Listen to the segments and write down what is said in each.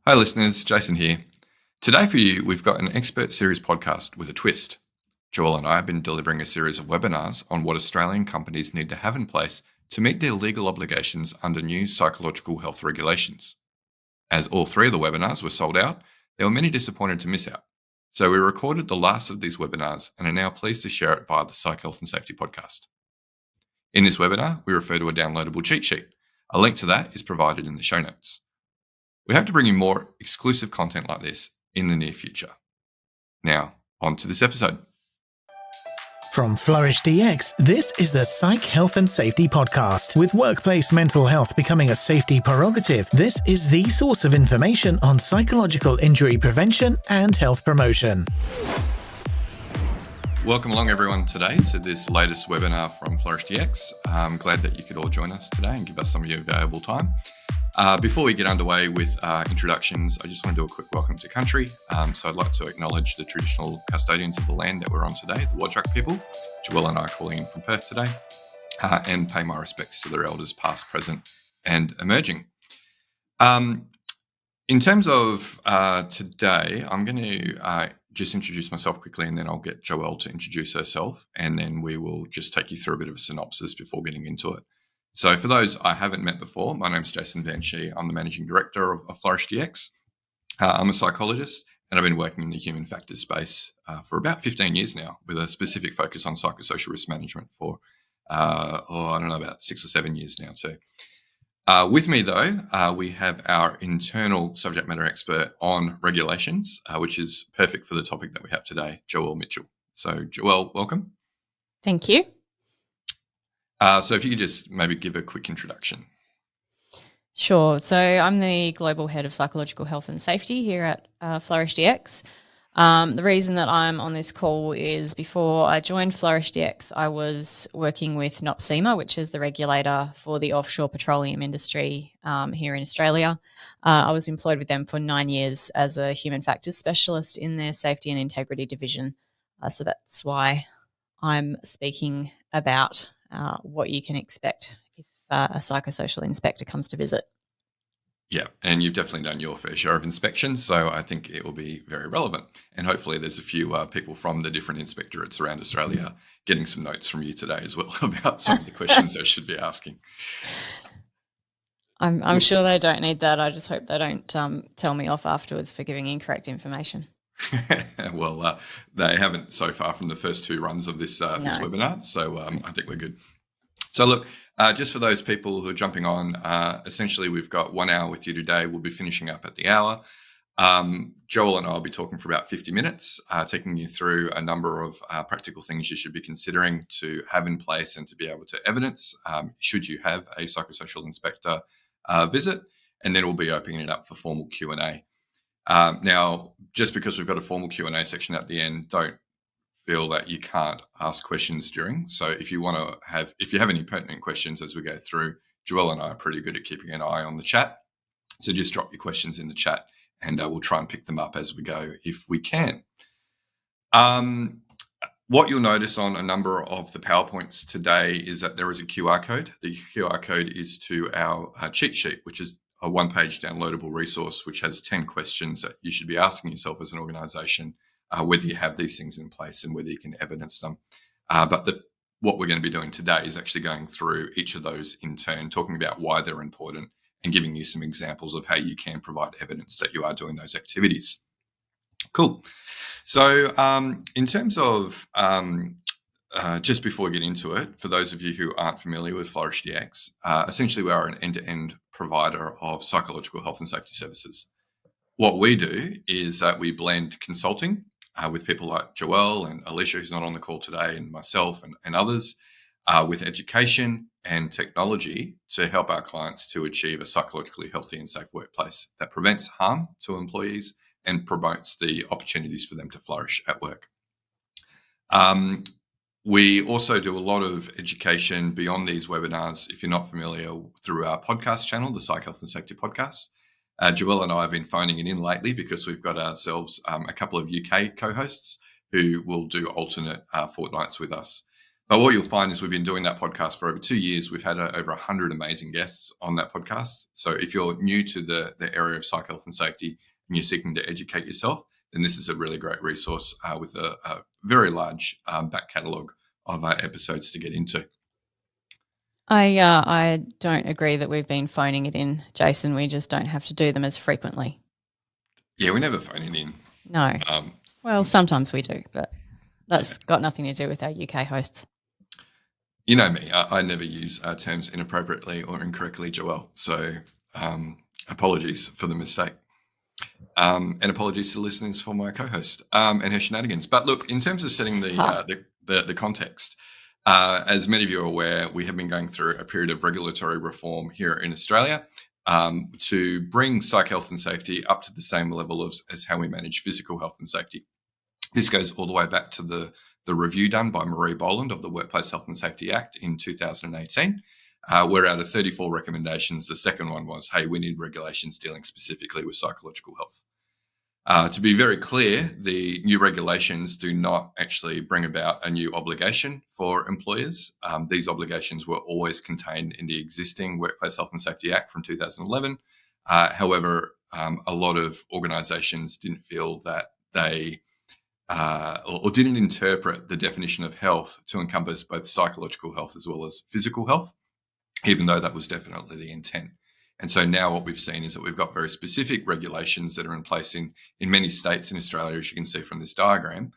Hi listeners, Jason here. Today for you, we've got an expert series podcast with a twist. Joelle and I have been delivering a series of webinars on what Australian companies need to have in place to meet their legal obligations under new psychological health regulations. As all three of the webinars were sold out, there were many disappointed to miss out. So we recorded the last of these webinars and are now pleased to share it via the Psych Health and Safety podcast. In this webinar, we refer to a downloadable cheat sheet. A link to that is provided in the show notes. We hope to bring you more exclusive content like this in the near future. Now, on to this episode. From Flourish DX, this is the Psych Health and Safety Podcast. With workplace mental health becoming a safety prerogative, this is the source of information on psychological injury prevention and health promotion. Welcome along everyone today to this latest webinar from Flourish DX. I'm glad that you could all join us today and give us some of your valuable time. Before we get underway with introductions, I just want to do a quick welcome to country. So I'd like to acknowledge the traditional custodians of the land that we're on today, the Wadjuk people. Joelle and I are calling in from Perth today, and pay my respects to their elders past, present and emerging. In terms of today, I'm going to just introduce myself quickly and then I'll get Joelle to introduce herself and then we will just take you through a bit of a synopsis before getting into it. So for those I haven't met before, my name's Jason Van Schie. I'm the Managing Director of Flourish DX. I'm a psychologist and I've been working in the human factors space for about 15 years now with a specific focus on psychosocial risk management for, about 6 or 7 years now too. With me though, we have our internal subject matter expert on regulations, which is perfect for the topic that we have today, Joelle Mitchell. So Joelle, welcome. Thank you. So if you could just maybe give a quick introduction. Sure. So I'm the Global Head of Psychological Health and Safety here at Flourish DX. The reason that I'm on this call is before I joined Flourish DX, I was working with NOPSEMA, which is the regulator for the offshore petroleum industry here in Australia. I was employed with them for 9 years as a human factors specialist in their safety and integrity division. So that's why I'm speaking about what you can expect if a psychosocial inspector comes to visit. Yeah, and you've definitely done your fair share of inspections, so I think it will be very relevant. And hopefully there's a few people from the different inspectorates around Australia getting some notes from you today as well about some of the questions they should be asking. I'm sure they don't need that. I just hope they don't tell me off afterwards for giving incorrect information. Well, they haven't so far from the first two runs of this webinar, so I think we're good. So look, just for those people who are jumping on, essentially we've got 1 hour with you today. We'll be finishing up at the hour. Joelle and I will be talking for about 50 minutes, taking you through a number of practical things you should be considering to have in place and to be able to evidence should you have a psychosocial inspector visit, and then we'll be opening it up for formal Q&A. Now, just because we've got a formal Q&A section at the end, don't feel that you can't ask questions during. So if you have any pertinent questions as we go through, Joelle and I are pretty good at keeping an eye on the chat. So just drop your questions in the chat and we'll try and pick them up as we go if we can. What you'll notice on a number of the PowerPoints today is that there is a QR code. The QR code is to our cheat sheet, which is a one-page downloadable resource which has 10 questions that you should be asking yourself as an organisation, whether you have these things in place and whether you can evidence them. But what we're going to be doing today is actually going through each of those in turn, talking about why they're important and giving you some examples of how you can provide evidence that you are doing those activities. Cool. So in terms of just before we get into it, for those of you who aren't familiar with Flourish DX, essentially we are an end-to-end provider of psychological health and safety services. What we do is that we blend consulting with people like Joelle and Alicia, who's not on the call today, and myself and others, with education and technology to help our clients to achieve a psychologically healthy and safe workplace that prevents harm to employees and promotes the opportunities for them to flourish at work. We also do a lot of education beyond these webinars, if you're not familiar, through our podcast channel, the Psych Health and Safety Podcast. Joelle and I have been phoning it in lately because we've got ourselves a couple of UK co-hosts who will do alternate fortnights with us. But what you'll find is we've been doing that podcast for over 2 years. We've had over 100 amazing guests on that podcast. So if you're new to the area of psych health and safety and you're seeking to educate yourself, then this is a really great resource with a very large back catalogue of episodes to get into. I don't agree that we've been phoning it in, Jason. We just don't have to do them as frequently. Yeah, we never phone it in. No. Well, sometimes we do, but that's got nothing to do with our UK hosts. You know me, I never use terms inappropriately or incorrectly, Joelle. So apologies for the mistake. And apologies to the listeners for my co-host and her shenanigans. But look, in terms of setting the context, as many of you are aware, we have been going through a period of regulatory reform here in Australia to bring psych health and safety up to the same level as how we manage physical health and safety. This goes all the way back to the review done by Marie Boland of the Workplace Health and Safety Act in 2018, where out of 34 recommendations, the second one was, hey, we need regulations dealing specifically with psychological health. To be very clear, the new regulations do not actually bring about a new obligation for employers. These obligations were always contained in the existing Workplace Health and Safety Act from 2011. However, a lot of organisations didn't feel that they or didn't interpret the definition of health to encompass both psychological health as well as physical health, even though that was definitely the intent. And so now what we've seen is that we've got very specific regulations that are in place in many states in Australia, as you can see from this diagram,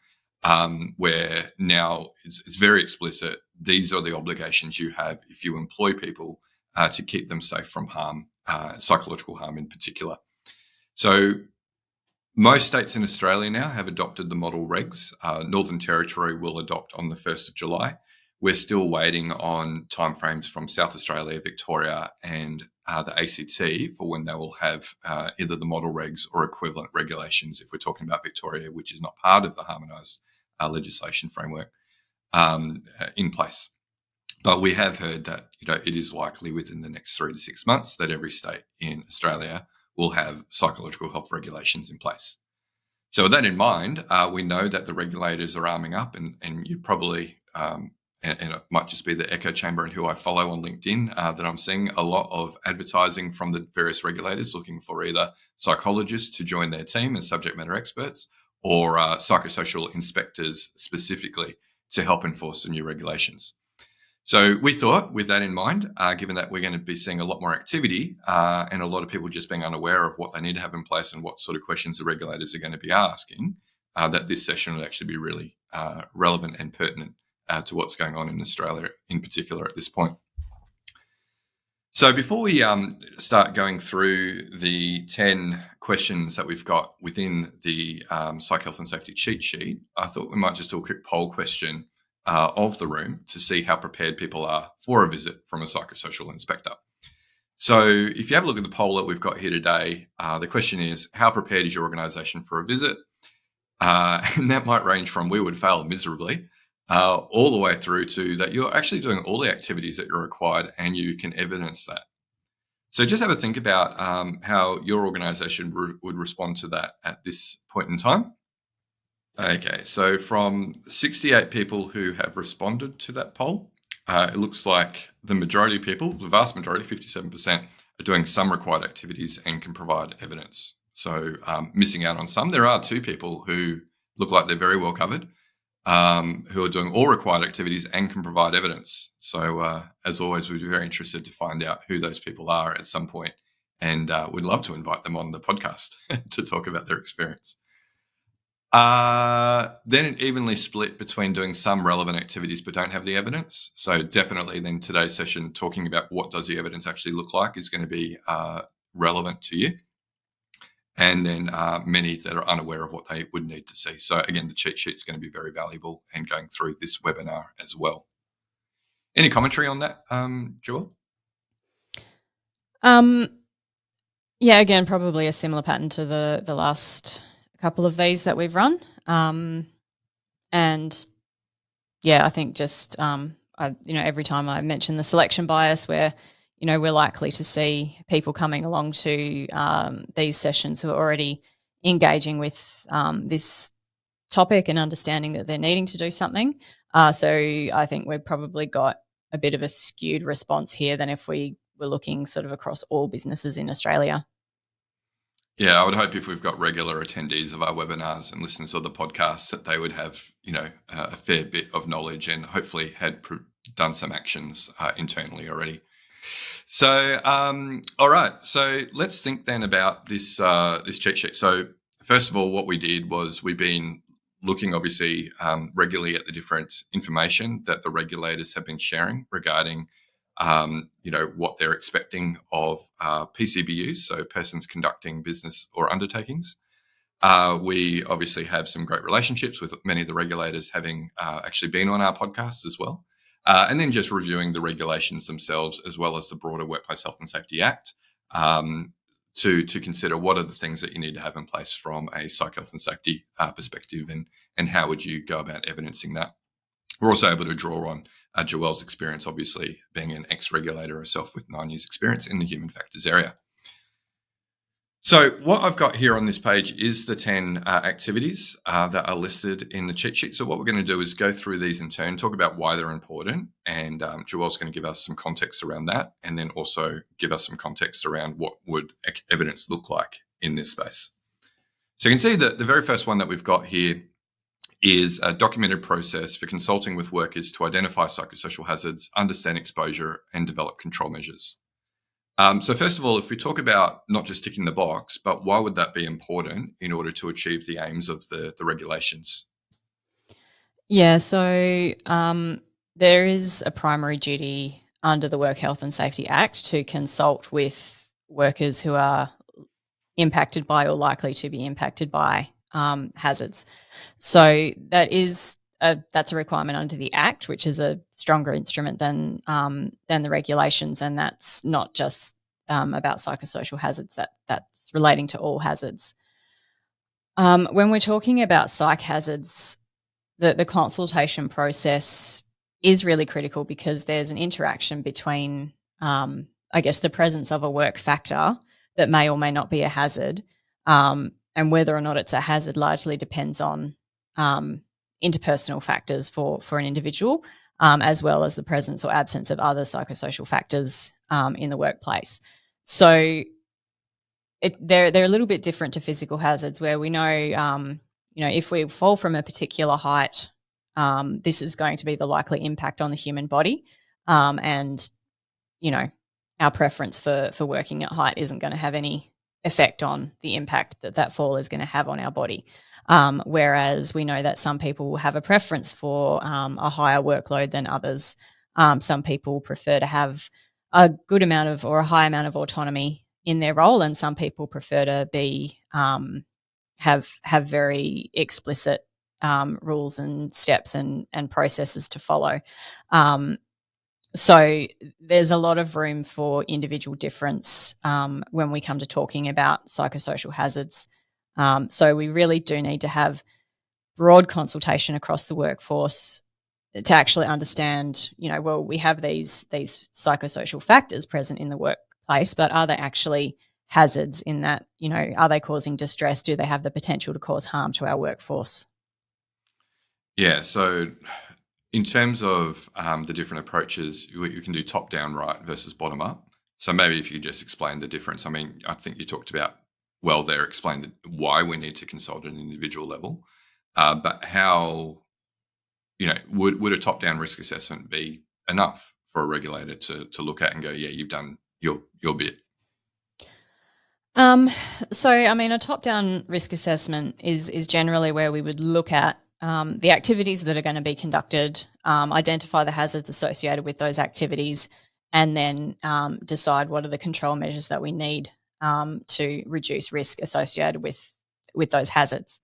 where now it's very explicit. These are the obligations you have if you employ people to keep them safe from harm, psychological harm in particular. So most states in Australia now have adopted the model regs. Northern Territory will adopt on the 1st of July. We're still waiting on timeframes from South Australia, Victoria, and the ACT for when they will have either the model regs or equivalent regulations, if we're talking about Victoria, which is not part of the harmonised legislation framework, in place. But we have heard that it is likely within the next 3 to 6 months that every state in Australia will have psychological health regulations in place. So with that in mind, we know that the regulators are arming up, and you probably, and it might just be the echo chamber and who I follow on LinkedIn, that I'm seeing a lot of advertising from the various regulators looking for either psychologists to join their team as subject matter experts or psychosocial inspectors specifically to help enforce the new regulations. So we thought, with that in mind, given that we're going to be seeing a lot more activity and a lot of people just being unaware of what they need to have in place and what sort of questions the regulators are going to be asking, that this session would actually be really relevant and pertinent to what's going on in Australia in particular at this point. So before we start going through the 10 questions that we've got within the Psych Health and Safety cheat sheet, I thought we might just do a quick poll question of the room to see how prepared people are for a visit from a psychosocial inspector. So if you have a look at the poll that we've got here today, the question is, how prepared is your organisation for a visit? And that might range from we would fail miserably all the way through to that you're actually doing all the activities that you're required and you can evidence that. So just have a think about how your organisation would respond to that at this point in time. Okay, so from 68 people who have responded to that poll, it looks like the majority of people, the vast majority, 57%, are doing some required activities and can provide evidence. So missing out on some. There are 2 people who look like they're very well covered, who are doing all required activities and can provide evidence. So as always, we'd be very interested to find out who those people are at some point, and we'd love to invite them on the podcast to talk about their experience. Then it evenly split between doing some relevant activities but don't have the evidence. So definitely then today's session talking about what does the evidence actually look like is going to be relevant to you. And then many that are unaware of what they would need to see. So again, the cheat sheet is going to be very valuable and going through this webinar as well. Any commentary on that, Joelle? Yeah, again, probably a similar pattern to the last couple of these that we've run. And yeah, I think just, every time I mention the selection bias where, we're likely to see people coming along to these sessions who are already engaging with this topic and understanding that they're needing to do something. So I think we've probably got a bit of a skewed response here than if we were looking sort of across all businesses in Australia. Yeah, I would hope if we've got regular attendees of our webinars and listeners of the podcast that they would have, a fair bit of knowledge and hopefully had done some actions internally already. So, all right. So let's think then about this cheat sheet. So first of all, what we did was we've been looking obviously regularly at the different information that the regulators have been sharing regarding what they're expecting of PCBUs, so persons conducting business or undertakings. We obviously have some great relationships with many of the regulators, having actually been on our podcast as well. And then just reviewing the regulations themselves, as well as the broader Workplace Health and Safety Act, to consider what are the things that you need to have in place from a psych health and safety perspective, and how would you go about evidencing that. We're also able to draw on Joelle's experience, obviously being an ex-regulator herself with 9 years experience in the human factors area. So what I've got here on this page is the 10 activities that are listed in the cheat sheet. So what we're going to do is go through these in turn, talk about why they're important, and Joelle's going to give us some context around that, and then also give us some context around what would evidence look like in this space. So you can see that the very first one that we've got here is a documented process for consulting with workers to identify psychosocial hazards, understand exposure, and develop control measures. So first of all, if we talk about not just ticking the box, but why would that be important in order to achieve the aims of the regulations? Yeah, so there is a primary duty under the Work Health and Safety Act to consult with workers who are impacted by or likely to be impacted by hazards. So that's a requirement under the Act, which is a stronger instrument than the regulations, and that's not just about psychosocial hazards. That's relating to all hazards. When we're talking about psych hazards, the consultation process is really critical because there's an interaction between, the presence of a work factor that may or may not be a hazard, and whether or not it's a hazard largely depends on interpersonal factors for an individual, as well as the presence or absence of other psychosocial factors in the workplace. So they're a little bit different to physical hazards, where we know, if we fall from a particular height, this is going to be the likely impact on the human body, and our preference for working at height isn't going to have any effect on the impact that fall is going to have on our body. Whereas we know that some people will have a preference for a higher workload than others. Some people prefer to have a good amount of or a high amount of autonomy in their role, and some people prefer to be have very explicit rules and steps and processes to follow. So there's a lot of room for individual difference when we come to talking about psychosocial hazards. So we really do need to have broad consultation across the workforce to actually understand, we have these psychosocial factors present in the workplace, but are they actually hazards in that, are they causing distress? Do they have the potential to cause harm to our workforce? Yeah, so in terms of the different approaches, you can do top-down right versus bottom-up. So maybe if you just explain the difference. I mean, I think you talked about, explained why we need to consult at an individual level. But how, would a top-down risk assessment be enough for a regulator to look at and go, yeah, you've done your bit? So, I mean, a top-down risk assessment is generally where we would look at the activities that are going to be conducted, identify the hazards associated with those activities, and then decide what are the control measures that we need to reduce risk associated with those hazards.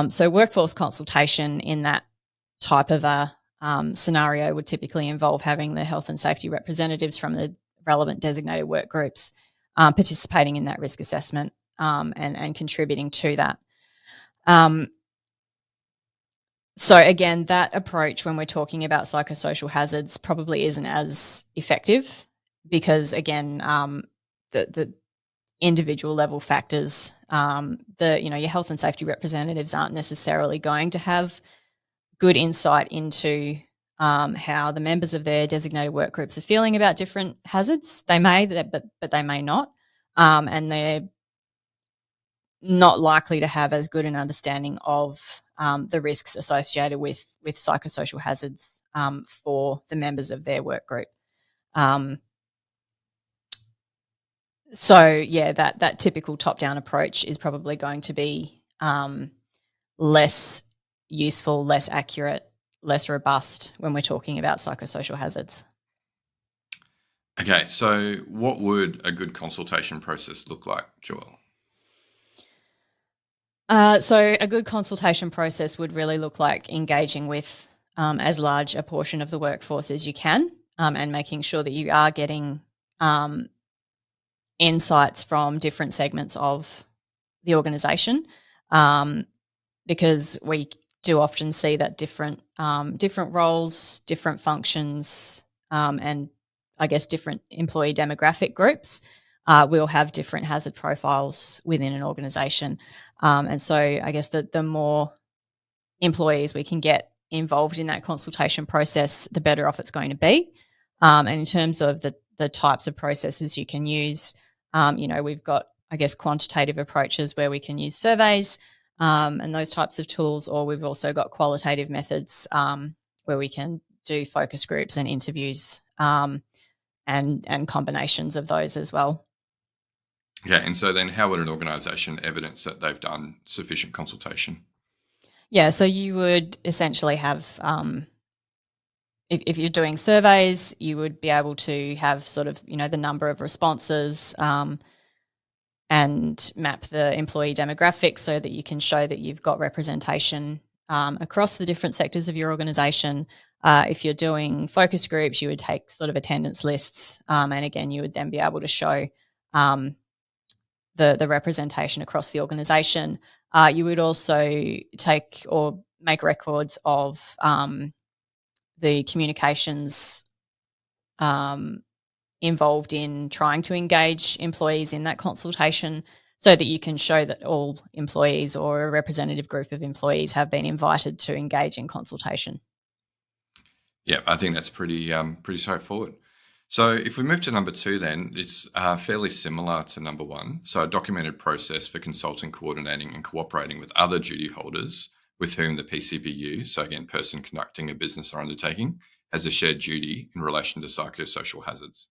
So workforce consultation in that type of a scenario would typically involve having the health and safety representatives from the relevant designated work groups participating in that risk assessment and contributing to that. So again, that approach when we're talking about psychosocial hazards probably isn't as effective because, again, the individual level factors, your health and safety representatives aren't necessarily going to have good insight into how the members of their designated work groups are feeling about different hazards. They may, but they may not, and they're not likely to have as good an understanding of the risks associated with psychosocial hazards for the members of their work group. So yeah, that typical top-down approach is probably going to be less useful, less accurate, less robust when we're talking about psychosocial hazards. Okay, so what would a good consultation process look like, Joelle? So a good consultation process would really look like engaging with as large a portion of the workforce as you can, and making sure that you are getting insights from different segments of the organisation, because we do often see that different roles, different functions, and I guess different employee demographic groups will have different hazard profiles within an organisation. And so I guess the more employees we can get involved in that consultation process, the better off it's going to be. And in terms of the types of processes you can use, we've got, I guess, quantitative approaches where we can use surveys and those types of tools, or we've also got qualitative methods where we can do focus groups and interviews and combinations of those as well. Okay, and so then how would an organisation evidence that they've done sufficient consultation? Yeah, so you would essentially have, if you're doing surveys, you would be able to have sort of, the number of responses and map the employee demographics so that you can show that you've got representation across the different sectors of your organisation. If you're doing focus groups, you would take sort of attendance lists, and again, you would then be able to show the representation across the organisation. You would also take or make records of the communications involved in trying to engage employees in that consultation, so that you can show that all employees or a representative group of employees have been invited to engage in consultation. Yeah, I think that's pretty straightforward. So if we move to number 2, then it's fairly similar to number 1. So a documented process for consulting, coordinating and cooperating with other duty holders with whom the PCBU, so again, person conducting a business or undertaking, has a shared duty in relation to psychosocial hazards.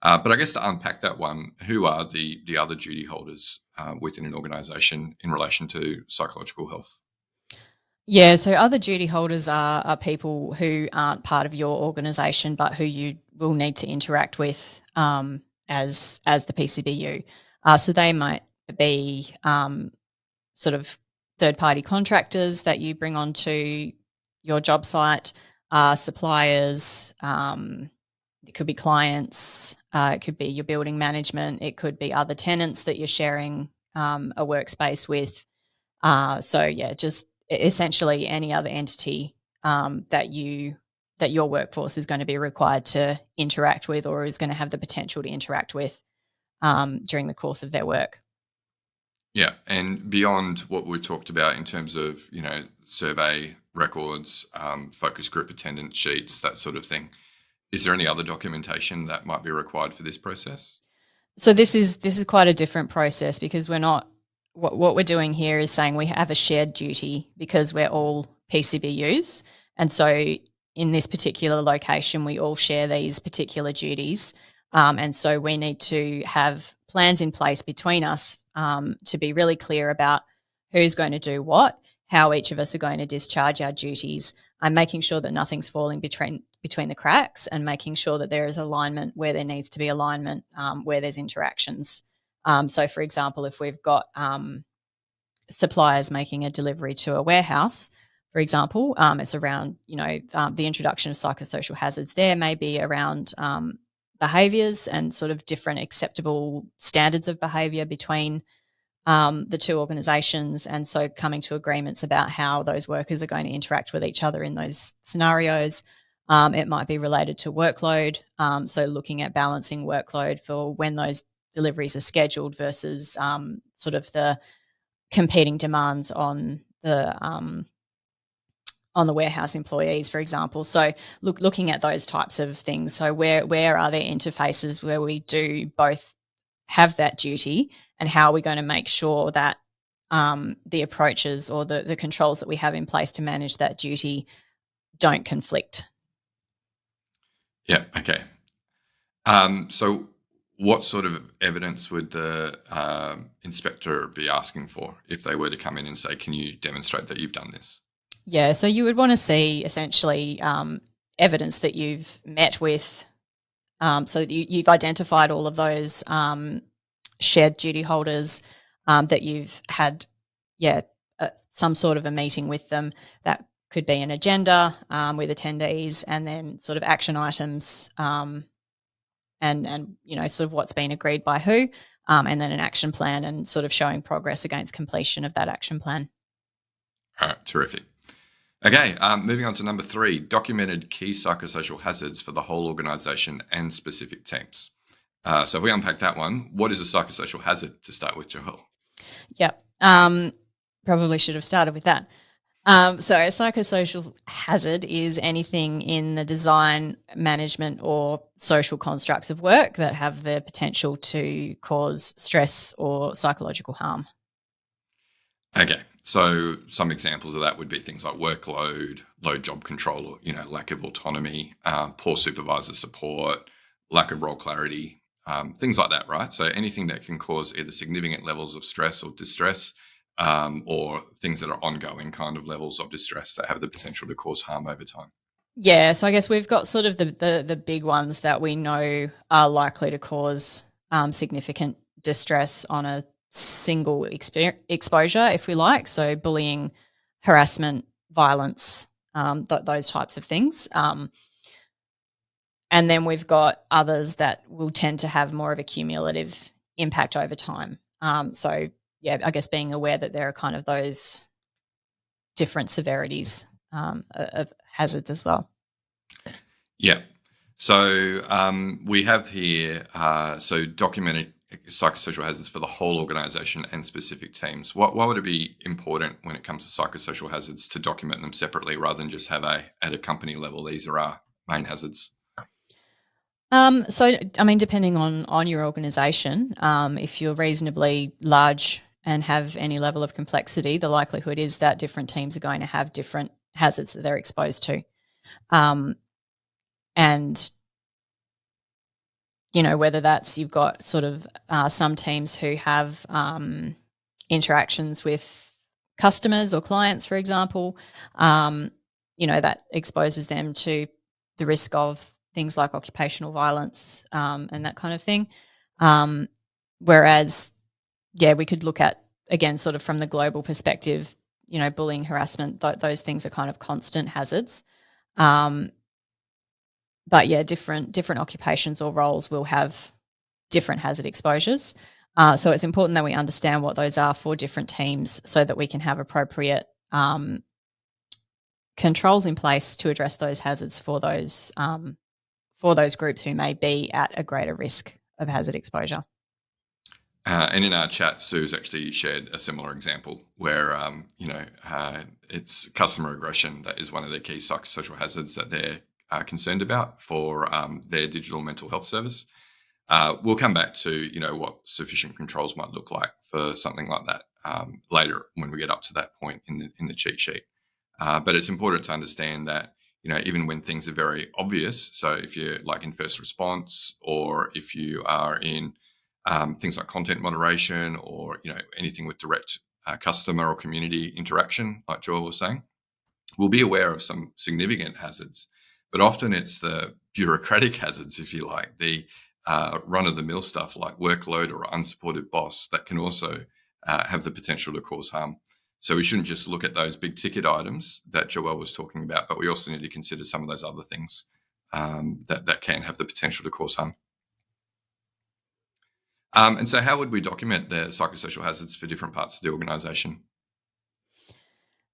But I guess to unpack that one, who are the other duty holders within an organisation in relation to psychological health? Yeah, so other duty holders are people who aren't part of your organisation, but who you will need to interact with as the PCBU. So they might be sort of third-party contractors that you bring onto your job site, suppliers. It could be clients. It could be your building management. It could be other tenants that you're sharing a workspace with. So yeah, just essentially any other entity that your workforce is going to be required to interact with, or is going to have the potential to interact with during the course of their work. Yeah, and beyond what we talked about in terms of, survey records, focus group attendance sheets, that sort of thing, is there any other documentation that might be required for this process? So this is quite a different process, because we're not, what we're doing here is saying we have a shared duty because we're all PCBUs. And so in this particular location, we all share these particular duties. And so we need to have plans in place between us to be really clear about who's going to do what, how each of us are going to discharge our duties, and making sure that nothing's falling between the cracks, and making sure that there is alignment where there needs to be alignment, where there's interactions. So, for example, if we've got suppliers making a delivery to a warehouse, for example, it's around, the introduction of psychosocial hazards there may be around behaviours and sort of different acceptable standards of behaviour between the two organisations, and so coming to agreements about how those workers are going to interact with each other in those scenarios. It might be related to workload, so looking at balancing workload for when those deliveries are scheduled versus sort of the competing demands on the the warehouse employees, for example. So looking at those types of things. So where are there interfaces where we do both have that duty, and how are we going to make sure that the approaches or the controls that we have in place to manage that duty don't conflict? Yeah. Okay. So what sort of evidence would the inspector be asking for if they were to come in and say, can you demonstrate that you've done this? Yeah, so you would want to see essentially evidence that you've met with, so that you've identified all of those shared duty holders, that you've had, some sort of a meeting with them. That could be an agenda with attendees, and then sort of action items, and sort of what's been agreed by who, and then an action plan, and sort of showing progress against completion of that action plan. All right, terrific. Okay, moving on to number 3, documented key psychosocial hazards for the whole organisation and specific teams. So if we unpack that one, what is a psychosocial hazard to start with, Joelle? Yep. Probably should have started with that. So a psychosocial hazard is anything in the design, management, or social constructs of work that have the potential to cause stress or psychological harm. Okay, so some examples of that would be things like workload, low job control, or, lack of autonomy, poor supervisor support, lack of role clarity, things like that, right? So anything that can cause either significant levels of stress or distress, or things that are ongoing kind of levels of distress that have the potential to cause harm over time. Yeah, so I guess we've got sort of the big ones that we know are likely to cause significant distress on a single exposure, if we like. So bullying, harassment, violence, those types of things. And then we've got others that will tend to have more of a cumulative impact over time. So, yeah, I guess being aware that there are kind of those different severities of hazards as well. Yeah. So we have here, documented psychosocial hazards for the whole organisation and specific teams. Why would it be important when it comes to psychosocial hazards to document them separately rather than just have at a company level, these are our main hazards? So, I mean, depending on your organisation, if you're reasonably large and have any level of complexity, the likelihood is that different teams are going to have different hazards that they're exposed to. And, whether that's you've got sort of some teams who have interactions with customers or clients, for example, that exposes them to the risk of things like occupational violence and that kind of thing. Whereas, we could look at, again, sort of from the global perspective, bullying, harassment, those things are kind of constant hazards. But yeah, different occupations or roles will have different hazard exposures. So it's important that we understand what those are for different teams so that we can have appropriate controls in place to address those hazards for those groups who may be at a greater risk of hazard exposure. And in our chat, Sue's actually shared a similar example where, it's customer aggression that is one of the key psychosocial hazards that they're concerned about for their digital mental health service. We'll come back to, what sufficient controls might look like for something like that later when we get up to that point in the cheat sheet. But it's important to understand that, even when things are very obvious, so if you're like in first response or if you are in things like content moderation or, anything with direct customer or community interaction, like Joelle was saying, we'll be aware of some significant hazards. But often it's the bureaucratic hazards, if you like, the run-of-the-mill stuff like workload or unsupported boss that can also have the potential to cause harm. So we shouldn't just look at those big ticket items that Joelle was talking about, but we also need to consider some of those other things that can have the potential to cause harm. And so how would we document the psychosocial hazards for different parts of the organisation?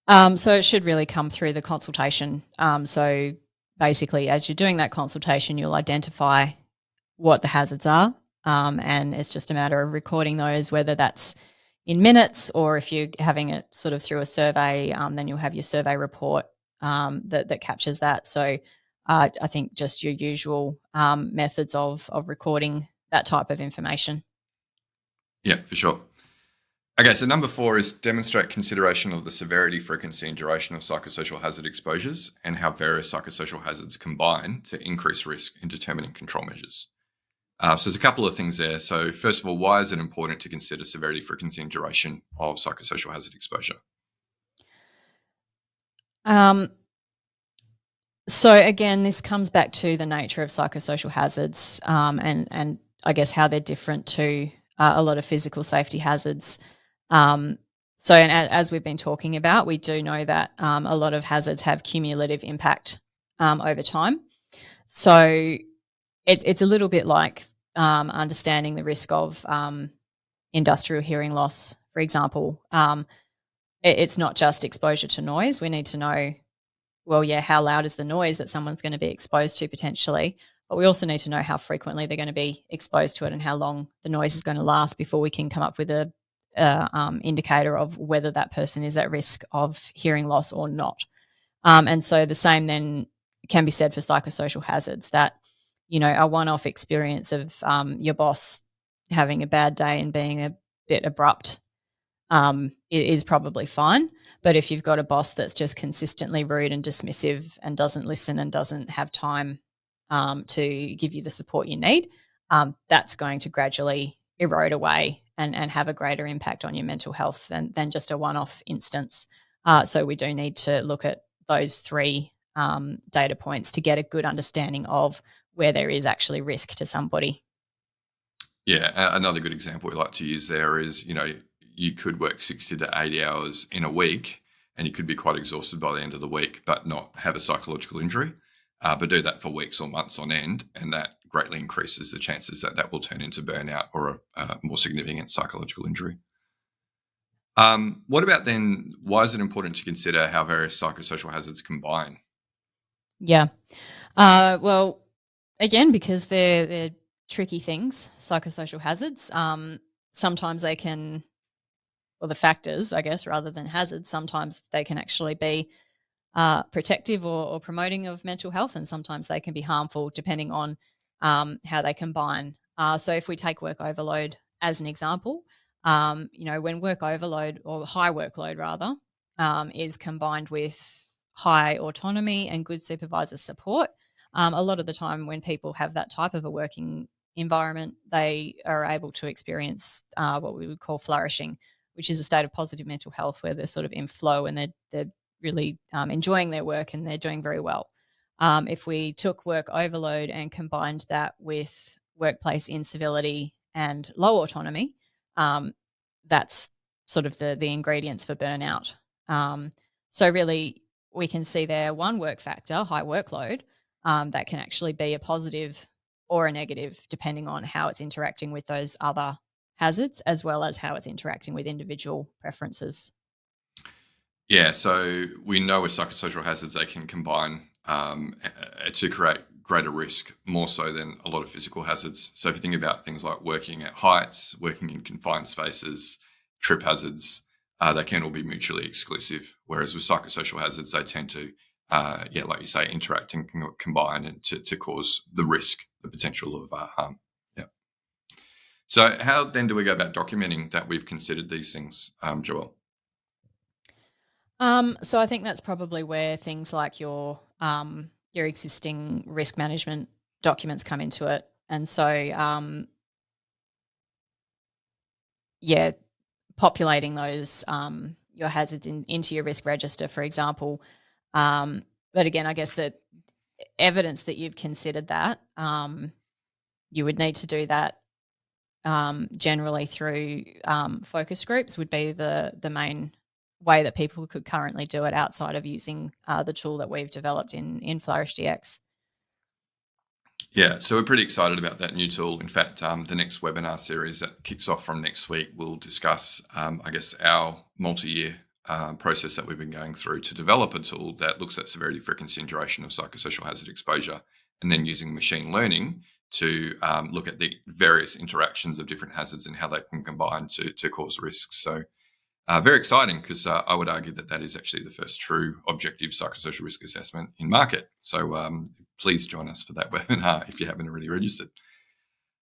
So it should really come through the consultation. So basically, as you're doing that consultation, you'll identify what the hazards are, and it's just a matter of recording those, whether that's in minutes or if you're having it sort of through a survey, then you'll have your survey report that captures that. So I think just your usual methods of recording that type of information. Yeah, for sure. Okay, so number 4 is demonstrate consideration of the severity, frequency, and duration of psychosocial hazard exposures and how various psychosocial hazards combine to increase risk in determining control measures. So there's a couple of things there. So first of all, why is it important to consider severity, frequency, and duration of psychosocial hazard exposure? So again, this comes back to the nature of psychosocial hazards, and I guess how they're different to a lot of physical safety hazards. And as we've been talking about, we do know that a lot of hazards have cumulative impact over time. So it's a little bit like understanding the risk of industrial hearing loss, for example. It's not just exposure to noise. We need to know, well, yeah, how loud is the noise that someone's going to be exposed to potentially, but we also need to know how frequently they're going to be exposed to it and how long the noise is going to last before we can come up with a indicator of whether that person is at risk of hearing loss or not. And so the same then can be said for psychosocial hazards, that, you know, a one-off experience of your boss having a bad day and being a bit abrupt it is probably fine. But if you've got a boss that's just consistently rude and dismissive and doesn't listen and doesn't have time to give you the support you need, that's going to gradually erode away and have a greater impact on your mental health than just a one-off instance. So we do need to look at those 3 data points to get a good understanding of where there is actually risk to somebody. Yeah, another good example we like to use there is, you know, you could work 60 to 80 hours in a week and you could be quite exhausted by the end of the week, but not have a psychological injury, but do that for weeks or months on end. And that greatly increases the chances that that will turn into burnout or a more significant psychological injury. What about then, why is it important to consider how various psychosocial hazards combine? Yeah. Well, again, because they're tricky things, psychosocial hazards. Sometimes they can, well, the factors, I guess, rather than hazards, sometimes they can actually be protective or promoting of mental health, and sometimes they can be harmful depending on how they combine. So if we take work overload as an example, you know, when work overload or high workload rather is combined with high autonomy and good supervisor support, a lot of the time when people have that type of a working environment, they are able to experience what we would call flourishing, which is a state of positive mental health where they're sort of in flow and they're really enjoying their work and they're doing very well. If we took work overload and combined that with workplace incivility and low autonomy, that's sort of the ingredients for burnout. So really, we can see there one work factor, high workload, that can actually be a positive or a negative depending on how it's interacting with those other hazards, as well as how it's interacting with individual preferences. Yeah, so we know with psychosocial hazards, they can combine to create greater risk, more so than a lot of physical hazards. So if you think about things like working at heights, working in confined spaces, trip hazards, they can all be mutually exclusive. Whereas with psychosocial hazards, they tend to, like you say, interact and combine and to cause the risk, the potential of harm. Yeah. So how then do we go about documenting that we've considered these things, Joelle? So I think that's probably where things like your existing risk management documents come into it. And so, yeah, populating those your hazards into your risk register, for example. But again, I guess that evidence that you've considered that you would need to do that generally through focus groups would be the main way that people could currently do it outside of using the tool that we've developed in Flourish DX. Yeah, so we're pretty excited about that new tool. In fact, the next webinar series that kicks off from next week will discuss, I guess, our multi-year process that we've been going through to develop a tool that looks at severity, frequency, and duration of psychosocial hazard exposure, and then using machine learning to look at the various interactions of different hazards and how they can combine to cause risks. So Very exciting, because I would argue that is actually the first true objective psychosocial risk assessment in market. So please join us for that webinar if you haven't already registered.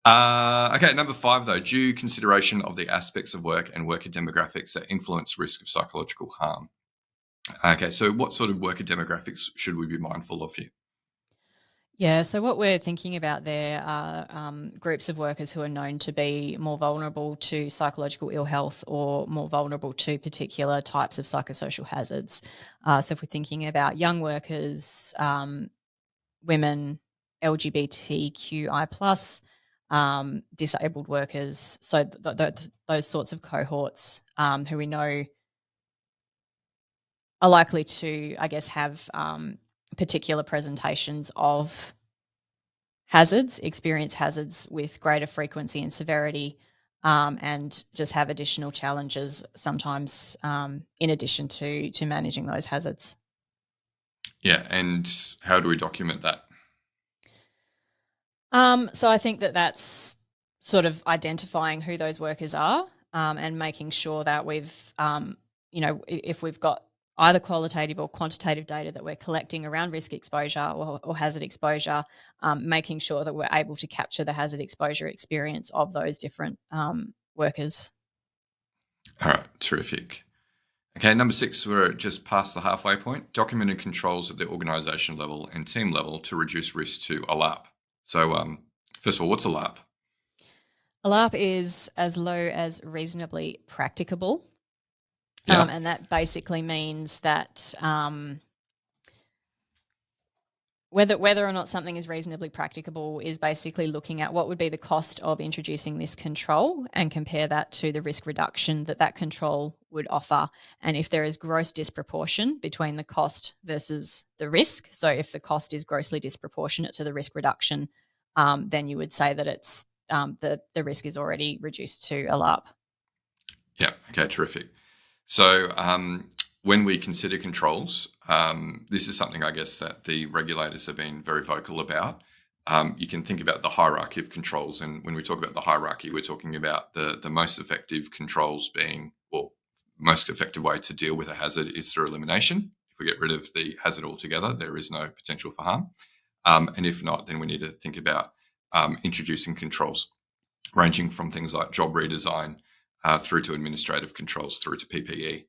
Okay, number 5, though, due consideration of the aspects of work and worker demographics that influence risk of psychological harm. Okay, so what sort of worker demographics should we be mindful of here? Yeah, so what we're thinking about there are groups of workers who are known to be more vulnerable to psychological ill health or more vulnerable to particular types of psychosocial hazards. So if we're thinking about young workers, women, LGBTQI+, disabled workers, so those sorts of cohorts who we know are likely to, I guess, have particular presentations of hazards, experience hazards with greater frequency and severity, and just have additional challenges sometimes in addition to managing those hazards. Yeah, and how do we document that? So I think that's sort of identifying who those workers are, and making sure that we've, if we've got either qualitative or quantitative data that we're collecting around risk exposure or hazard exposure, making sure that we're able to capture the hazard exposure experience of those different workers. All right, terrific. Okay, number 6, we're just past the halfway point. Documented controls at the organisation level and team level to reduce risk to a LARP. So first of all, what's a LARP? A LARP is as low as reasonably practicable. Yeah. And that basically means that whether or not something is reasonably practicable is basically looking at what would be the cost of introducing this control and compare that to the risk reduction that control would offer. And if there is gross disproportion between the cost versus the risk, so if the cost is grossly disproportionate to the risk reduction, then you would say that it's the risk is already reduced to a LARP. Yeah, okay, terrific. So when we consider controls, this is something, I guess, that the regulators have been very vocal about. You can think about the hierarchy of controls, and when we talk about the hierarchy, we're talking about the most effective controls being, well, most effective way to deal with a hazard is through elimination. If we get rid of the hazard altogether, there is no potential for harm. And if not, then we need to think about introducing controls, ranging from things like job redesign through to administrative controls, through to PPE.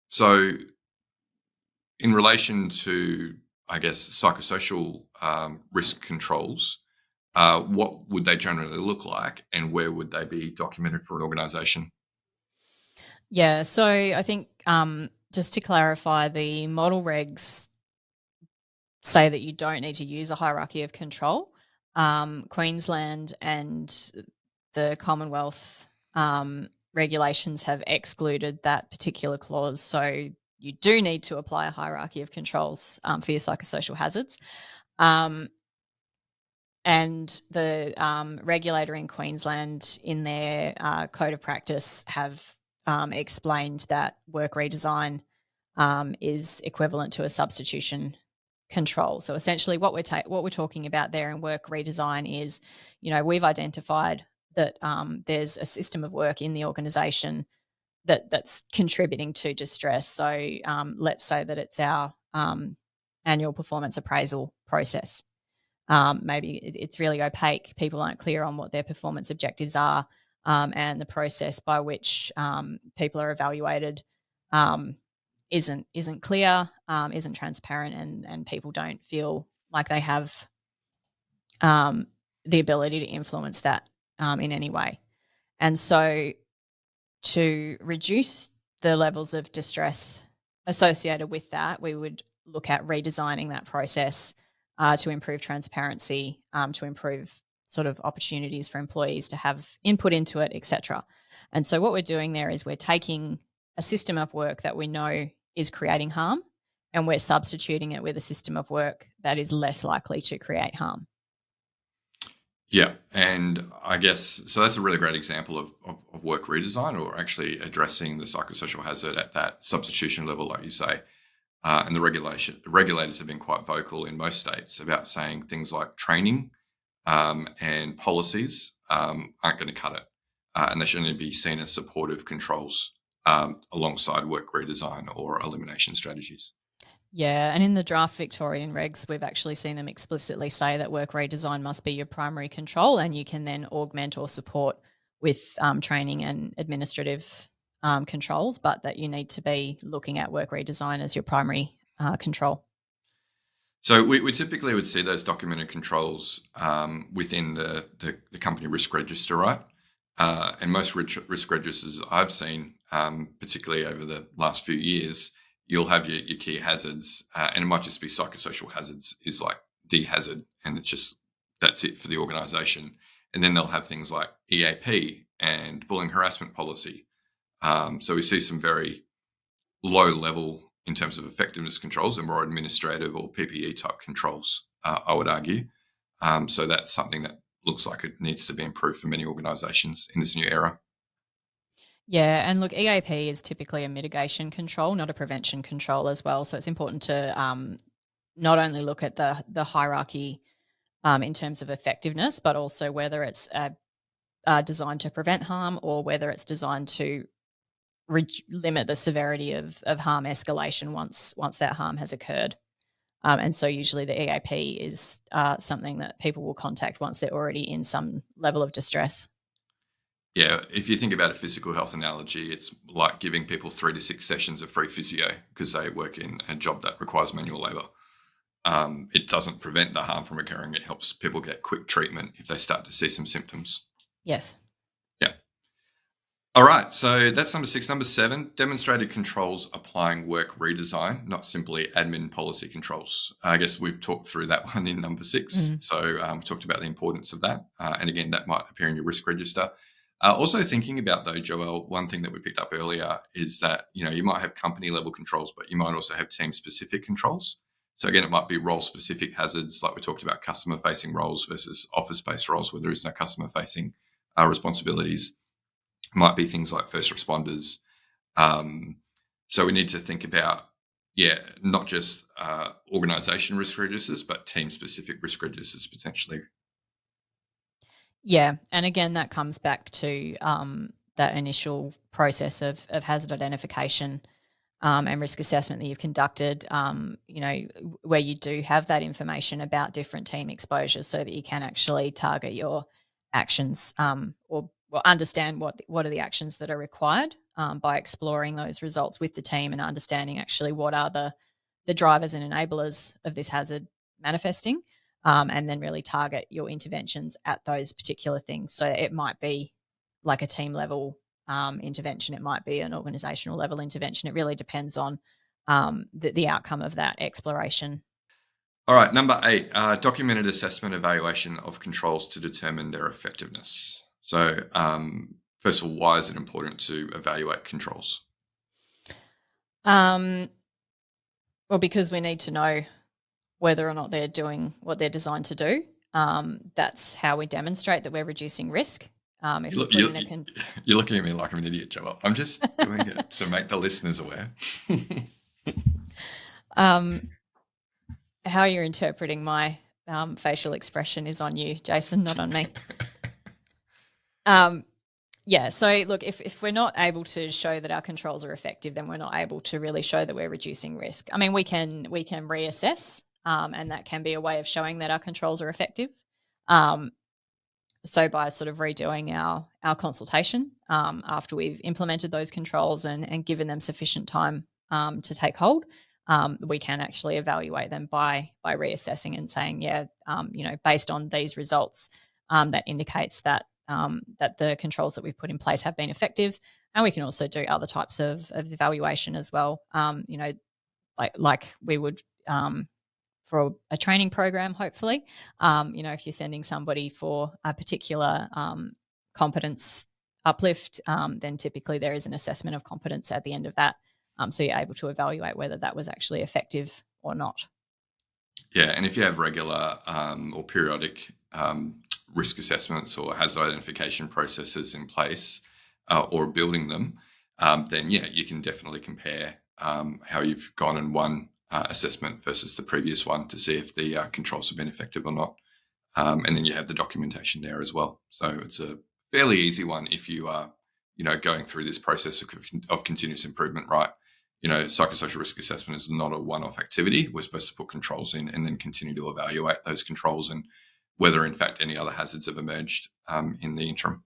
So in relation to, I guess, psychosocial risk controls, what would they generally look like, and where would they be documented for an organisation? Yeah, so I think just to clarify, the model regs say that you don't need to use a hierarchy of control. Queensland and the Commonwealth regulations have excluded that particular clause. So you do need to apply a hierarchy of controls for your psychosocial hazards. And the regulator in Queensland, in their code of practice, have explained that work redesign is equivalent to a substitution control. So essentially what we're talking about there in work redesign is, we've identified that there's a system of work in the organisation that's contributing to distress. So let's say that it's our annual performance appraisal process. Maybe it's really opaque. People aren't clear on what their performance objectives are, and the process by which people are evaluated isn't clear, isn't transparent, and people don't feel like they have the ability to influence that in any way. And so to reduce the levels of distress associated with that, we would look at redesigning that process to improve transparency, to improve sort of opportunities for employees to have input into it, etc. And so what we're doing there is we're taking a system of work that we know is creating harm, and we're substituting it with a system of work that is less likely to create harm. Yeah, and I guess, so that's a really great example of work redesign, or actually addressing the psychosocial hazard at that substitution level, like you say. And the regulators have been quite vocal in most states about saying things like training and policies aren't going to cut it. and they should only be seen as supportive controls alongside work redesign or elimination strategies. Yeah, and in the draft Victorian regs, we've actually seen them explicitly say that work redesign must be your primary control, and you can then augment or support with training and administrative controls, but that you need to be looking at work redesign as your primary control. So we typically would see those documented controls within the company risk register, right? And most risk registers I've seen, particularly over the last few years, you'll have your key hazards, and it might just be psychosocial hazards is like the hazard, and it's just that's it for the organisation. And then they'll have things like EAP and bullying harassment policy. So we see some very low level in terms of effectiveness controls and more administrative or PPE type controls, I would argue. So that's something that looks like it needs to be improved for many organisations in this new era. Yeah, and look, EAP is typically a mitigation control, not a prevention control as well. So it's important to not only look at the hierarchy in terms of effectiveness, but also whether it's designed to prevent harm or whether it's designed to limit the severity of harm escalation once that harm has occurred. And so usually the EAP is something that people will contact once they're already in some level of distress. Yeah, if you think about a physical health analogy, it's like giving people 3 to 6 sessions of free physio because they work in a job that requires manual labour. It doesn't prevent the harm from occurring. It helps people get quick treatment if they start to see some symptoms. Yes. Yeah. All right, so that's number 6. Number 7, demonstrated controls applying work redesign, not simply admin policy controls. I guess we've talked through that one in number 6. Mm-hmm. So we talked about the importance of that. And again, that might appear in your risk register. Also thinking about, though, Joelle, one thing that we picked up earlier is that, you might have company level controls, but you might also have team specific controls. So again, it might be role specific hazards, like we talked about customer facing roles versus office based roles where there is no customer facing responsibilities. It might be things like first responders. So we need to think about, not just organisation risk registers, but team specific risk registers potentially. Yeah, and again, that comes back to that initial process of hazard identification and risk assessment that you've conducted, where you do have that information about different team exposures so that you can actually target your actions or understand what are the actions that are required by exploring those results with the team and understanding actually what are the drivers and enablers of this hazard manifesting. And then really target your interventions at those particular things. So it might be like a team level intervention. It might be an organizational level intervention. It really depends on the outcome of that exploration. All right, number 8, documented assessment evaluation of controls to determine their effectiveness. So first of all, why is it important to evaluate controls? Well, because we need to know whether or not they're doing what they're designed to do. That's how we demonstrate that we're reducing risk. You're looking at me like I'm an idiot, Joelle. I'm just doing it to make the listeners aware. How you're interpreting my facial expression is on you, Jason, not on me. So look, if we're not able to show that our controls are effective, then we're not able to really show that we're reducing risk. I mean, we can reassess. And that can be a way of showing that our controls are effective. So by sort of redoing our consultation after we've implemented those controls and given them sufficient time to take hold, we can actually evaluate them by reassessing and saying, based on these results, that indicates that that the controls that we've put in place have been effective. And we can also do other types of evaluation as well. Like we would. For a training program, hopefully. If you're sending somebody for a particular competence uplift, then typically there is an assessment of competence at the end of that. So you're able to evaluate whether that was actually effective or not. Yeah, and if you have regular or periodic risk assessments or hazard identification processes in place or building them, then you can definitely compare how you've gone in one assessment versus the previous one to see if the controls have been effective or not. And then you have the documentation there as well. So it's a fairly easy one if you are, going through this process of continuous improvement, right? Psychosocial risk assessment is not a one-off activity. We're supposed to put controls in and then continue to evaluate those controls and whether, in fact, any other hazards have emerged in the interim.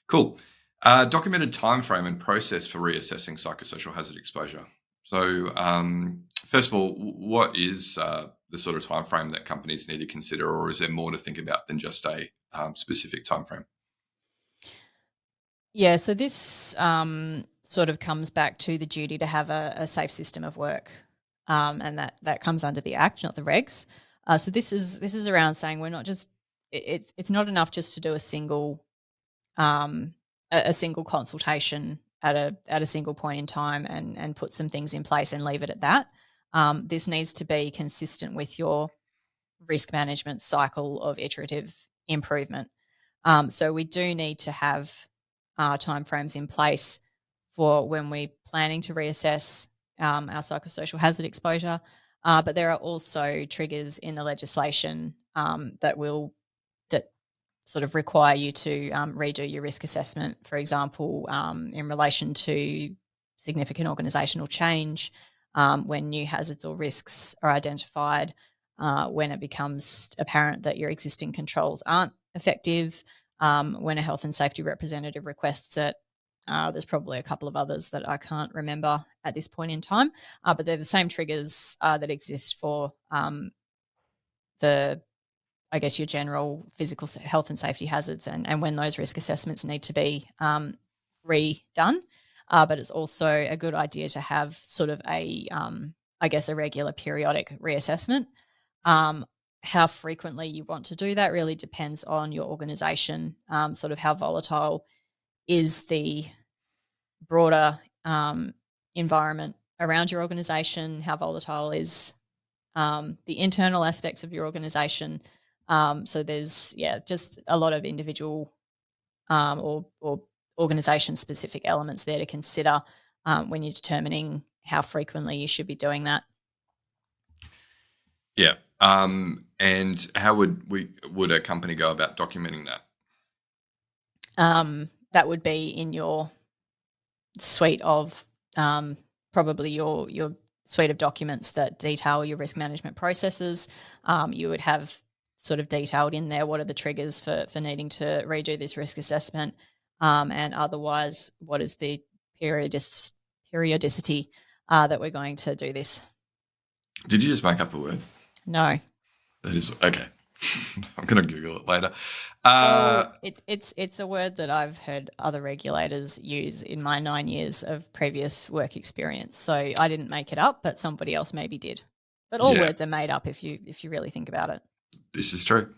Cool. Documented timeframe and process for reassessing psychosocial hazard exposure. So, first of all, what is the sort of timeframe that companies need to consider, or is there more to think about than just a specific timeframe? Yeah, so this sort of comes back to the duty to have a safe system of work, and that comes under the Act, not the regs. So this is around saying we're not just it's not enough just to do a single consultation at a single point in time and put some things in place and leave it at that. This needs to be consistent with your risk management cycle of iterative improvement. So we do need to have timeframes in place for when we're planning to reassess our psychosocial hazard exposure. But there are also triggers in the legislation that sort of require you to redo your risk assessment, for example, in relation to significant organisational change, when new hazards or risks are identified, when it becomes apparent that your existing controls aren't effective, when a health and safety representative requests it. There's probably a couple of others that I can't remember at this point in time, but they're the same triggers that exist for your general physical health and safety hazards and when those risk assessments need to be redone. But it's also a good idea to have sort of a regular periodic reassessment. How frequently you want to do that really depends on your organisation, sort of how volatile is the broader environment around your organisation, how volatile is the internal aspects of your organisation. So there's, just a lot of individual or organisation-specific elements there to consider when you're determining how frequently you should be doing that. Yeah. And how would a company go about documenting that? That would be in your suite of probably your suite of documents that detail your risk management processes. You would have sort of detailed in there what are the triggers for needing to redo this risk assessment, and otherwise what is the periodicity that we're going to do this. Did you just make up a word? No. That is okay. I'm going to Google it later. It's a word that I've heard other regulators use in my 9 years of previous work experience. So I didn't make it up, but somebody else maybe did. But all words are made up if you really think about it. This is true.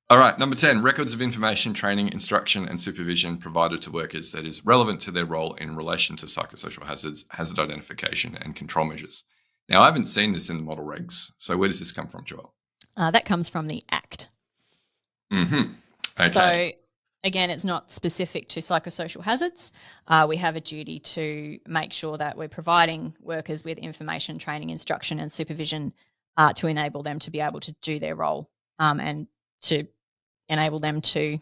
All right, number 10, records of information, training, instruction and supervision provided to workers that is relevant to their role in relation to psychosocial hazards, hazard identification and control measures. Now, I haven't seen this in the model regs. So where does this come from, Joelle? That comes from the Act. Mm-hmm. Okay. So, again, it's not specific to psychosocial hazards. We have a duty to make sure that we're providing workers with information, training, instruction and supervision to enable them to be able to do their role and to enable them to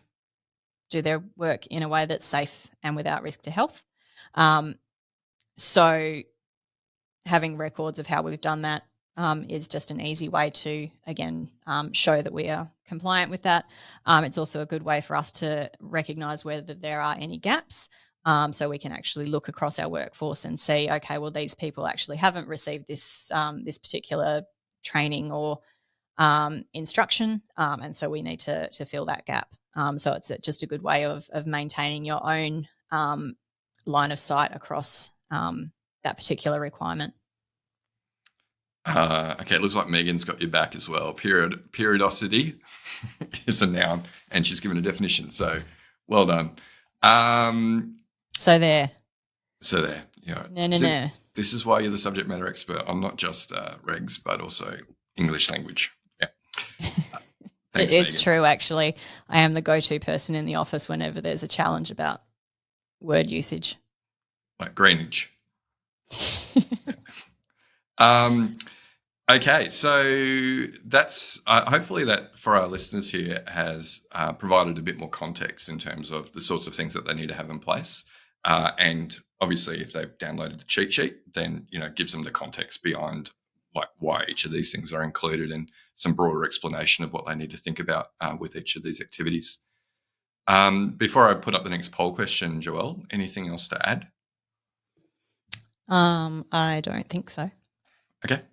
do their work in a way that's safe and without risk to health. So having records of how we've done that is just an easy way to, again, show that we are compliant with that. It's also a good way for us to recognise whether there are any gaps, so we can actually look across our workforce and see, okay, well, these people actually haven't received this this particular training or instruction, and so we need to fill that gap. So it's just a good way of maintaining your own line of sight across that particular requirement. Okay, it looks like Megan's got your back as well. Periodicity is a noun, and she's given a definition. So, well done. So there. Yeah. No. This is why you're the subject matter expert. I'm not just regs, but also English language. Yeah. Thanks, it's true, actually. I am the go-to person in the office whenever there's a challenge about word usage. Like Greenwich. Okay, so that's hopefully that for our listeners here has provided a bit more context in terms of the sorts of things that they need to have in place. And obviously, if they've downloaded the cheat sheet, then gives them the context behind like why each of these things are included and some broader explanation of what they need to think about with each of these activities. Before I put up the next poll question, Joelle, anything else to add? I don't think so. Okay.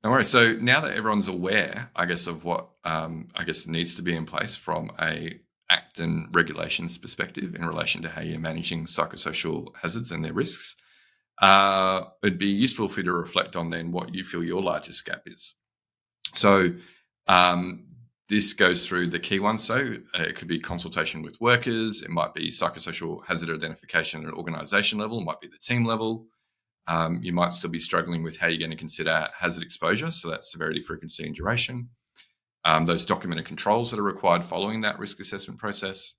No worries. So now that everyone's aware, I guess, of what needs to be in place from a act and regulations perspective in relation to how you're managing psychosocial hazards and their risks, it'd be useful for you to reflect on then what you feel your largest gap is. So this goes through the key ones. So it could be consultation with workers. It might be psychosocial hazard identification at an organisation level. It might be the team level. You might still be struggling with how you're going to consider hazard exposure. So that's severity, frequency, and duration. Those documented controls that are required following that risk assessment process,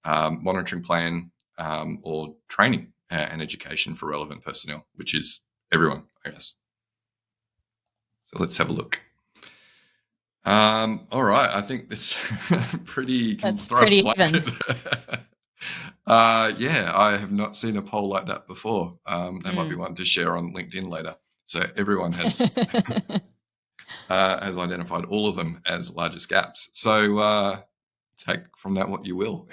monitoring plan, or training and education for relevant personnel, which is everyone, I guess. So let's have a look. All right. I think that's pretty. That's pretty even. Yeah, I have not seen a poll like that before. That might be one to share on LinkedIn later. So everyone has has identified all of them as largest gaps. So take from that what you will.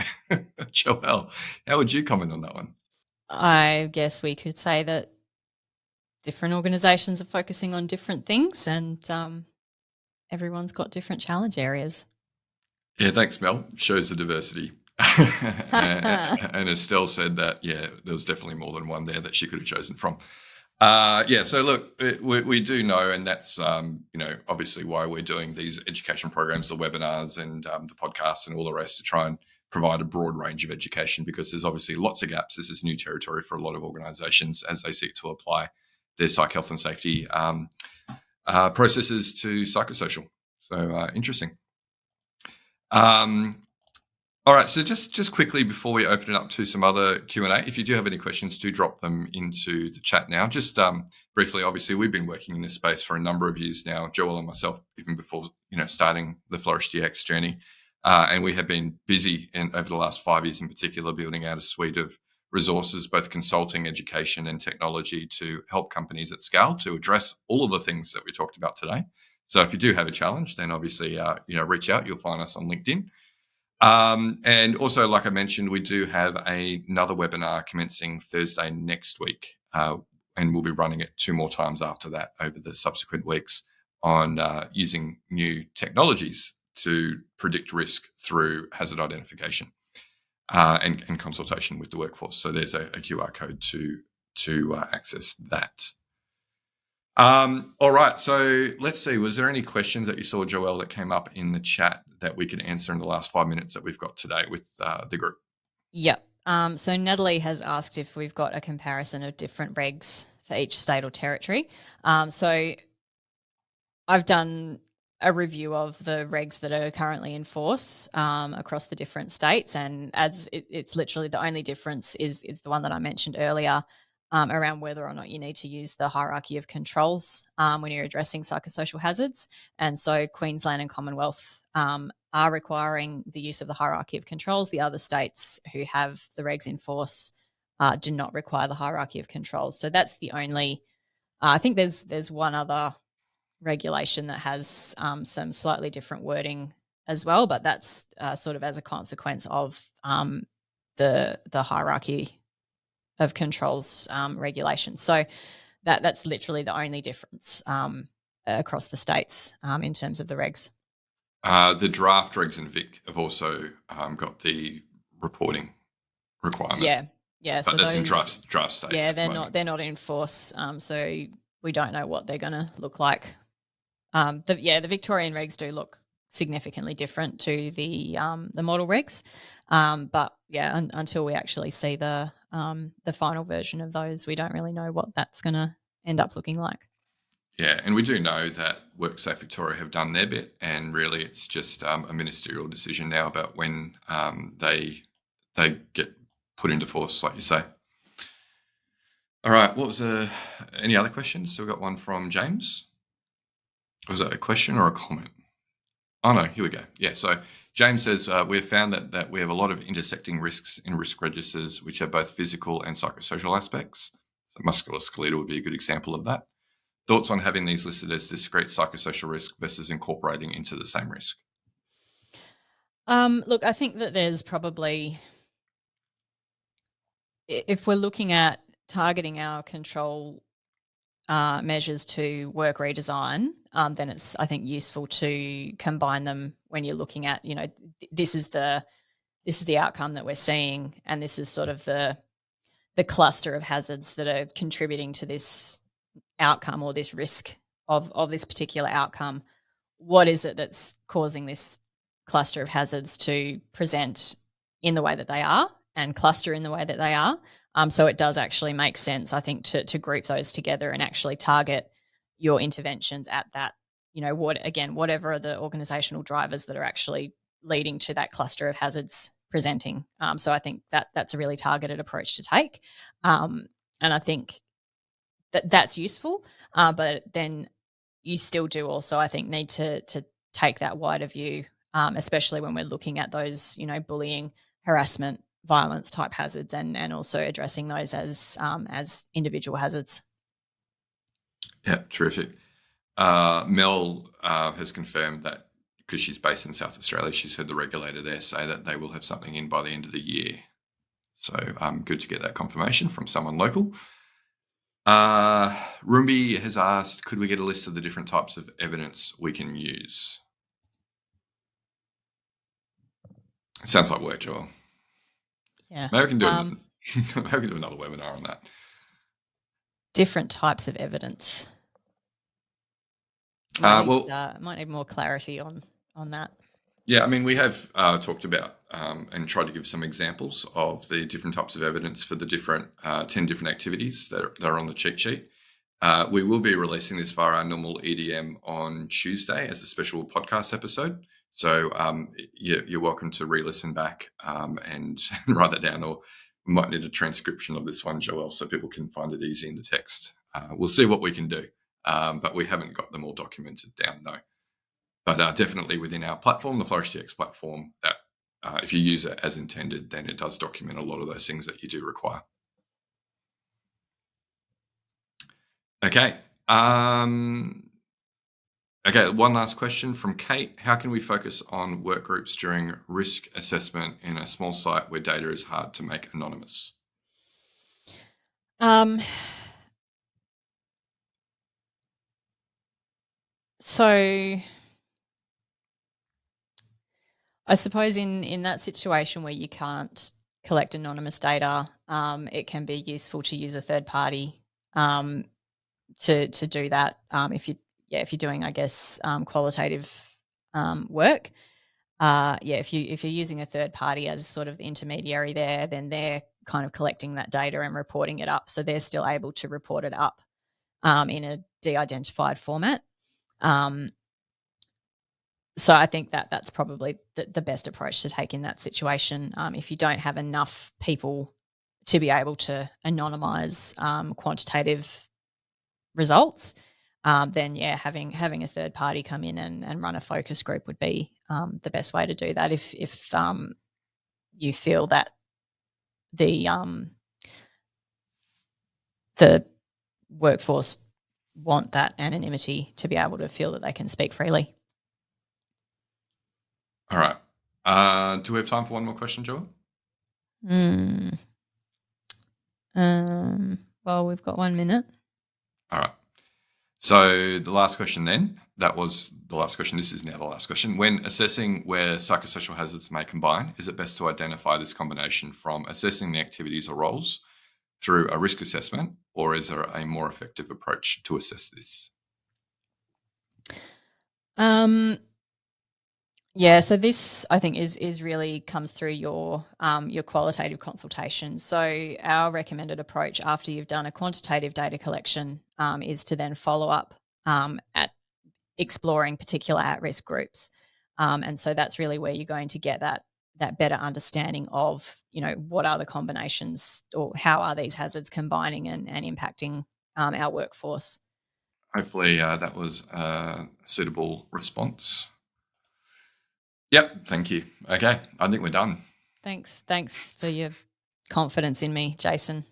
Joelle, how would you comment on that one? I guess we could say that different organisations are focusing on different things, and everyone's got different challenge areas. Yeah, thanks, Mel. Shows the diversity. And Estelle said that, there was definitely more than one there that she could have chosen from. So look, we do know, and that's, obviously why we're doing these education programs, the webinars and the podcasts and all the rest to try and provide a broad range of education, because there's obviously lots of gaps. This is new territory for a lot of organisations as they seek to apply their psych health and safety processes to psychosocial. So interesting. All right, so just quickly before we open it up to some other Q&A, if you do have any questions, do drop them into the chat now. Just briefly, obviously, we've been working in this space for a number of years now, Joelle and myself, even before starting the Flourish DX journey. And we have been busy over the last 5 years in particular, building out a suite of resources, both consulting, education, and technology to help companies at scale to address all of the things that we talked about today. So if you do have a challenge, then obviously, reach out. You'll find us on LinkedIn. And also, like I mentioned, we do have another webinar commencing Thursday next week, and we'll be running it 2 more times after that over the subsequent weeks on using new technologies to predict risk through hazard identification and consultation with the workforce. So there's a QR code to access that. All right, so let's see. Was there any questions that you saw, Joelle, that came up in the chat that we can answer in the last 5 minutes that we've got today with the group? Yep. So Natalie has asked if we've got a comparison of different regs for each state or territory. So I've done a review of the regs that are currently in force across the different states, and as it's literally the only difference is the one that I mentioned earlier, around whether or not you need to use the hierarchy of controls when you're addressing psychosocial hazards. And so Queensland and Commonwealth are requiring the use of the hierarchy of controls. The other states who have the regs in force do not require the hierarchy of controls. So that's the only, I think there's one other regulation that has some slightly different wording as well, but that's sort of as a consequence of the hierarchy of controls regulation. So that's literally the only difference across the states in terms of the regs. The draft regs and Vic have also got the reporting requirement. Yeah. But So that's those, in draft state. Yeah, they're not in force. So we don't know what they're going to look like. The Victorian regs do look significantly different to the model regs, but until we actually see the final version of those, we don't really know what that's going to end up looking like. Yeah, and we do know that WorkSafe Victoria have done their bit, and really it's just a ministerial decision now about when they get put into force, like you say. All right, what was any other questions? So we've got one from James. Was that a question or a comment? Oh, no, here we go. Yeah, so James says, we've found that we have a lot of intersecting risks in risk registers, which have both physical and psychosocial aspects. So musculoskeletal would be a good example of that. Thoughts on having these listed as discrete psychosocial risk versus incorporating into the same risk? Look, I think that there's probably, if we're looking at targeting our control measures to work redesign, then it's, I think, useful to combine them when you're looking at, this is the outcome that we're seeing, and this is sort of the cluster of hazards that are contributing to this outcome or this risk of this particular outcome. What is it that's causing this cluster of hazards to present in the way that they are and cluster in the way that they are? So it does actually make sense, I think, to group those together and actually target your interventions at that, whatever are the organizational drivers that are actually leading to that cluster of hazards presenting. So I think that's a really targeted approach to take. And I think that's useful, but then you still do also, I think, need to take that wider view, especially when we're looking at those, bullying, harassment, violence type hazards, and also addressing those as individual hazards. Yeah, terrific. Mel has confirmed that because she's based in South Australia, she's heard the regulator there say that they will have something in by the end of the year. So good to get that confirmation from someone local. Rumbi has asked, could we get a list of the different types of evidence we can use? It sounds like work, Joelle. Yeah. Maybe we can do another webinar on that. Different types of evidence. Might need more clarity on that. Yeah, I mean, we have talked about and tried to give some examples of the different types of evidence for the different 10 different activities that are on the cheat sheet. We will be releasing this via our normal EDM on Tuesday as a special podcast episode. So you're welcome to re-listen back and write that down, or we might need a transcription of this one, Joelle, so people can find it easy in the text. We'll see what we can do, but we haven't got them all documented down, no. But definitely within our platform, the FlourishDX platform, that if you use it as intended, then it does document a lot of those things that you do require. Okay. Okay, one last question from Kate. How can we focus on work groups during risk assessment in a small site where data is hard to make anonymous? So I suppose in that situation where you can't collect anonymous data, it can be useful to use a third party to do that. If you're doing, I guess, qualitative work. If you're using a third party as sort of the intermediary there, then they're kind of collecting that data and reporting it up. So they're still able to report it up in a de-identified format. So I think that's probably the best approach to take in that situation. If you don't have enough people to be able to anonymize quantitative results, then having a third party come in and run a focus group would be the best way to do that. If you feel that the workforce want that anonymity to be able to feel that they can speak freely. All right. Do we have time for one more question, Joelle? Well, we've got 1 minute. All right. So the last question then, that was the last question. This is now the last question. When assessing where psychosocial hazards may combine, is it best to identify this combination from assessing the activities or roles through a risk assessment, or is there a more effective approach to assess this? Yeah, so this, I think, is really comes through your qualitative consultation. So our recommended approach after you've done a quantitative data collection is to then follow up at exploring particular at-risk groups, and so that's really where you're going to get that better understanding of, what are the combinations or how are these hazards combining and impacting our workforce. Hopefully that was a suitable response. Yep, thank you. Okay, I think we're done. Thanks for your confidence in me, Jason.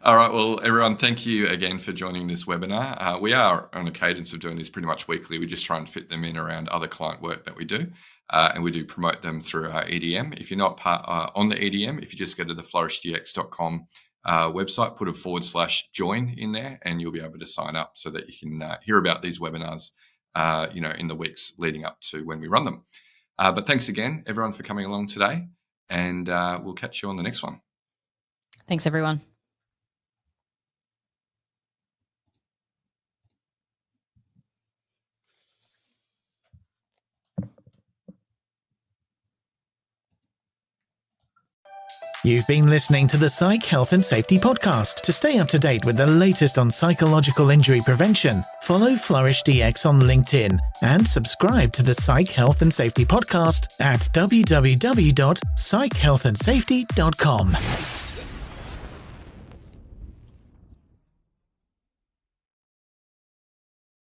All right, well, everyone, thank you again for joining this webinar. We are on a cadence of doing these pretty much weekly. We just try and fit them in around other client work that we do, and we do promote them through our EDM. If you're not on the EDM, if you just go to the flourishdx.com website, put a /join in there, and you'll be able to sign up so that you can hear about these webinars, in the weeks leading up to when we run them. But thanks again, everyone, for coming along today, and we'll catch you on the next one. Thanks, everyone. You've been listening to the Psych Health and Safety Podcast. To stay up to date with the latest on psychological injury prevention, follow Flourish DX on LinkedIn and subscribe to the Psych Health and Safety Podcast at www.psychhealthandsafety.com.